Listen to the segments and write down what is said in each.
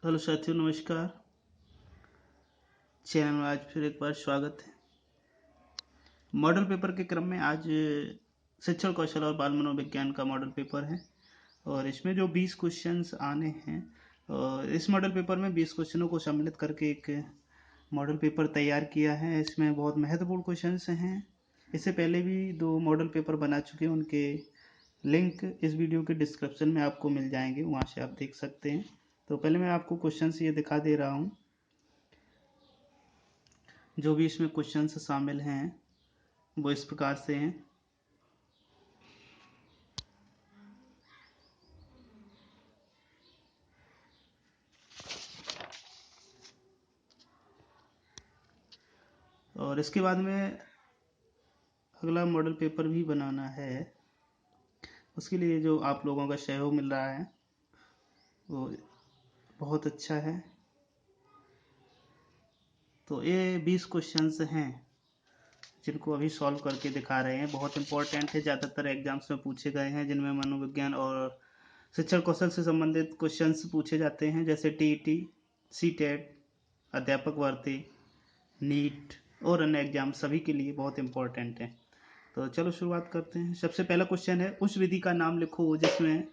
Hello साथियों, नमस्कार। Channel में आज फिर एक बार स्वागत है। मॉडल पेपर के क्रम में आज शिक्षण कौशल और बाल मनोविज्ञान का मॉडल पेपर है और इसमें जो 20 क्वेश्चंस आने हैं और इस मॉडल पेपर में 20 क्वेश्चनों को सम्मिलित करके एक मॉडल पेपर तैयार किया है। इसमें बहुत महत्वपूर्ण क्वेश्चंस हैं। इससे पहले भी 2 मॉडल पेपर बना चुके हैं, उनके लिंक इस वीडियो के डिस्क्रिप्शन में आपको मिल जाएंगे, वहाँ से आप देख सकते हैं। तो पहले मैं आपको क्वेश्चंस ये दिखा दे रहा हूँ। जो भी इसमें क्वेश्चंस शामिल हैं वो इस प्रकार से हैं। और इसके बाद में अगला मॉडल पेपर भी बनाना है। उसके लिए जो आप लोगों का सहयोग मिल रहा है वो बहुत अच्छा है। तो ये 20 क्वेश्चंस हैं जिनको अभी सॉल्व करके दिखा रहे हैं। बहुत इंपॉर्टेंट है, ज़्यादातर एग्जाम्स में पूछे गए हैं, जिनमें मनोविज्ञान और शिक्षण कौशल से संबंधित क्वेश्चंस पूछे जाते हैं, जैसे टीईटी, सीटेट, अध्यापक भर्ती, नीट और अन्य एग्जाम सभी के लिए बहुत इंपॉर्टेंट है। तो चलो शुरुआत करते हैं। सबसे पहला क्वेश्चन है, उस विधि का नाम लिखो जिसमें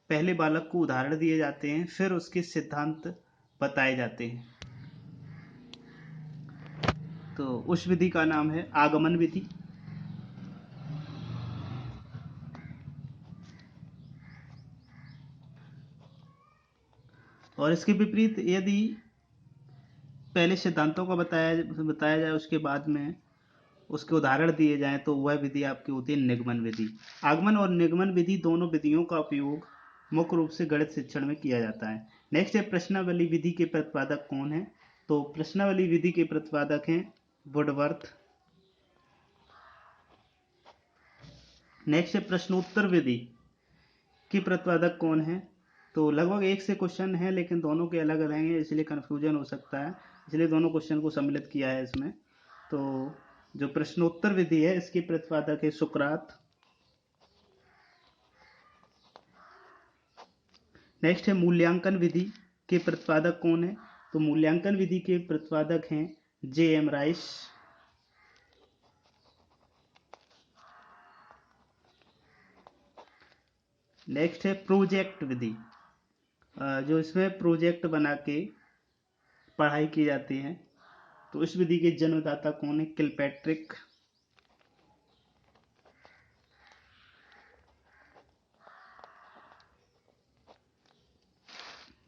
पहले बालक को उदाहरण दिए जाते हैं फिर उसके सिद्धांत बताए जाते हैं। तो उस विधि का नाम है आगमन विधि। और इसके विपरीत यदि पहले सिद्धांतों का बताया जाए, उसके बाद में उसके उदाहरण दिए जाएं, तो वह विधि आपकी होती है निगमन विधि। आगमन और निगमन विधि दोनों विधियों का उपयोग मुख्य रूप से गणित शिक्षण में किया जाता है। नेक्स्ट है, प्रश्नावली विधि के प्रतिपादक कौन है? तो प्रश्नावली विधि के प्रतिपादक हैं वुडवर्थ। नेक्स्ट है, प्रश्नोत्तर विधि के प्रतिपादक कौन है? तो लगभग एक से क्वेश्चन है लेकिन दोनों के अलग अलग हैं, इसलिए कन्फ्यूजन हो सकता है, इसलिए दोनों क्वेश्चन को सम्मिलित किया है इसमें। तो जो प्रश्नोत्तर विधि है इसके प्रतिपादक है सुकरात। नेक्स्ट है, मूल्यांकन विधि के प्रतिपादक कौन है? तो मूल्यांकन विधि के प्रतिपादक हैं जे.एम. राइस। नेक्स्ट है प्रोजेक्ट विधि, जो इसमें प्रोजेक्ट बना के पढ़ाई की जाती है। तो इस विधि के जन्मदाता कौन है? किलपैट्रिक।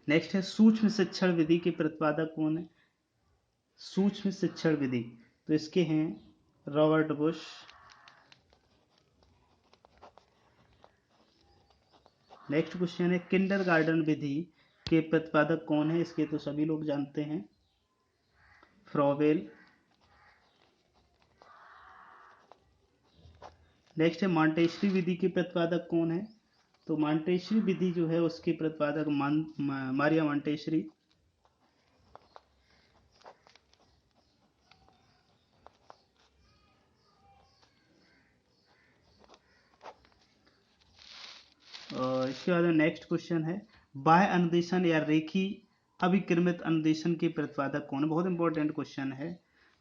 नेक्स्ट है, सूक्ष्म शिक्षण विधि के प्रतिपादक कौन है? सूक्ष्म शिक्षण विधि, तो इसके हैं रॉबर्ट बुश। नेक्स्ट क्वेश्चन है, किंडरगार्टन विधि के प्रतिपादक कौन है? इसके तो सभी लोग जानते हैं, फ्रॉवेल। नेक्स्ट है, मॉन्टेसरी विधि के प्रतिपादक कौन है? तो मॉन्टेसरी विधि जो है उसके प्रतिपादक मारिया मॉन्टेसरी। और इसके बाद नेक्स्ट क्वेश्चन है, बाह्य अनुदेशन या रेखी अभिक्रमित अनुदेशन के प्रतिपादक कौन है? बहुत इंपॉर्टेंट क्वेश्चन है।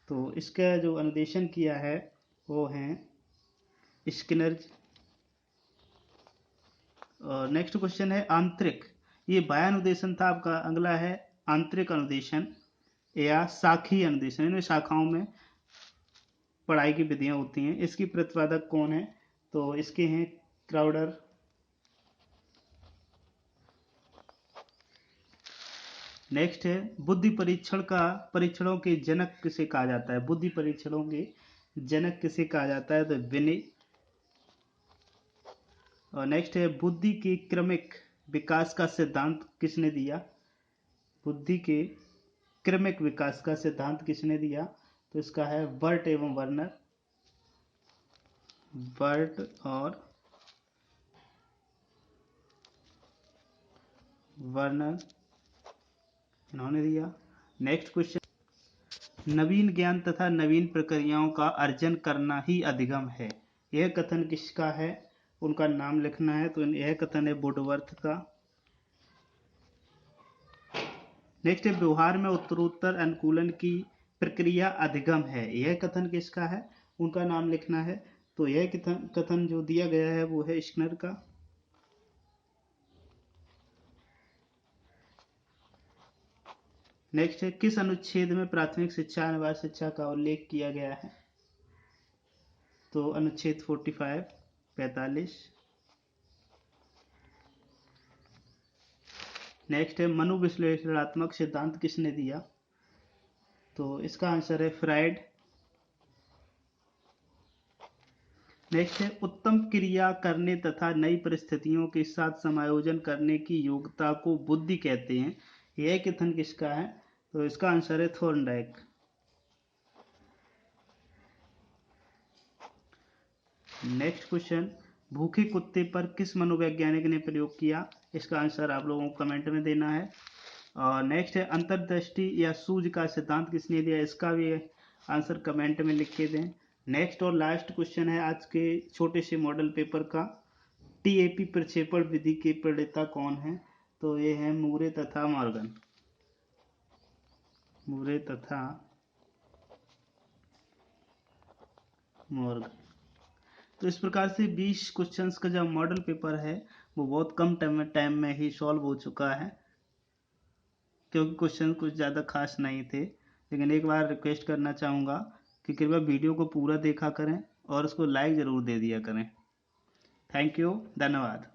तो इसका जो अनुदेशन किया है वो हैं स्किनर। और नेक्स्ट क्वेश्चन है, आंतरिक, ये बाह्य अनुदेशन था आपका, अगला है आंतरिक अनुदेशन या शाखीय अनुदेशन। इन शाखाओं में पढ़ाई की विधियां होती हैं, इसकी प्रतिपादक कौन है? तो इसके हैं क्राउडर। नेक्स्ट है, बुद्धि परीक्षणों के जनक किसे कहा जाता है? बुद्धि परीक्षणों के जनक किसे कहा जाता है? तो विनय। और नेक्स्ट है, बुद्धि के क्रमिक विकास का सिद्धांत किसने दिया? बुद्धि के क्रमिक विकास का सिद्धांत किसने दिया? तो इसका है बर्ट एवं वर्नर। बर्ट और वर्नर इन्होंने दिया। नेक्स्ट क्वेश्चन, नवीन ज्ञान तथा नवीन प्रक्रियाओं का अर्जन करना ही अधिगम है, यह कथन किसका है? उनका नाम लिखना है। तो यह कथन है वुडवर्थ का। नेक्स्ट है व्यवहार में उत्तरोत्तर अनुकूलन की प्रक्रिया अधिगम है, यह कथन किसका है, उनका नाम लिखना है। तो यह कथन जो दिया गया है वो है स्किनर का। नेक्स्ट है किस अनुच्छेद में प्राथमिक शिक्षा अनिवार्य शिक्षा का उल्लेख किया गया है, तो अनुच्छेद 45। नेक्स्ट है मनोविश्लेषणात्मक सिद्धांत किसने दिया, तो इसका आंसर है फ्राइड। नेक्स्ट है उत्तम क्रिया करने तथा नई परिस्थितियों के साथ समायोजन करने की योग्यता को बुद्धि कहते हैं, यह कथन किसका है, तो इसका आंसर है थॉर्नडाइक। नेक्स्ट क्वेश्चन, भूखे कुत्ते पर किस मनोवैज्ञानिक ने प्रयोग किया, इसका आंसर आप लोगों को कमेंट में देना है। और नेक्स्ट है अंतर्दृष्टि या सूझ का सिद्धांत किसने दिया, इसका भी आंसर कमेंट में लिख के दें। नेक्स्ट और लास्ट क्वेश्चन है आज के छोटे से मॉडल पेपर का, टीएपी प्रक्षेपण विधि के प्रणेता कौन है, तो ये है मूरे तथा मॉर्गन। मूरे तथा मॉर्गन। तो इस प्रकार से 20 क्वेश्चंस का जो मॉडल पेपर है वो बहुत कम टाइम में ही सॉल्व हो चुका है, क्योंकि क्वेश्चन कुछ ज़्यादा खास नहीं थे। लेकिन एक बार रिक्वेस्ट करना चाहूँगा कि कृपया वीडियो को पूरा देखा करें और उसको लाइक ज़रूर दे दिया करें। थैंक यू, धन्यवाद।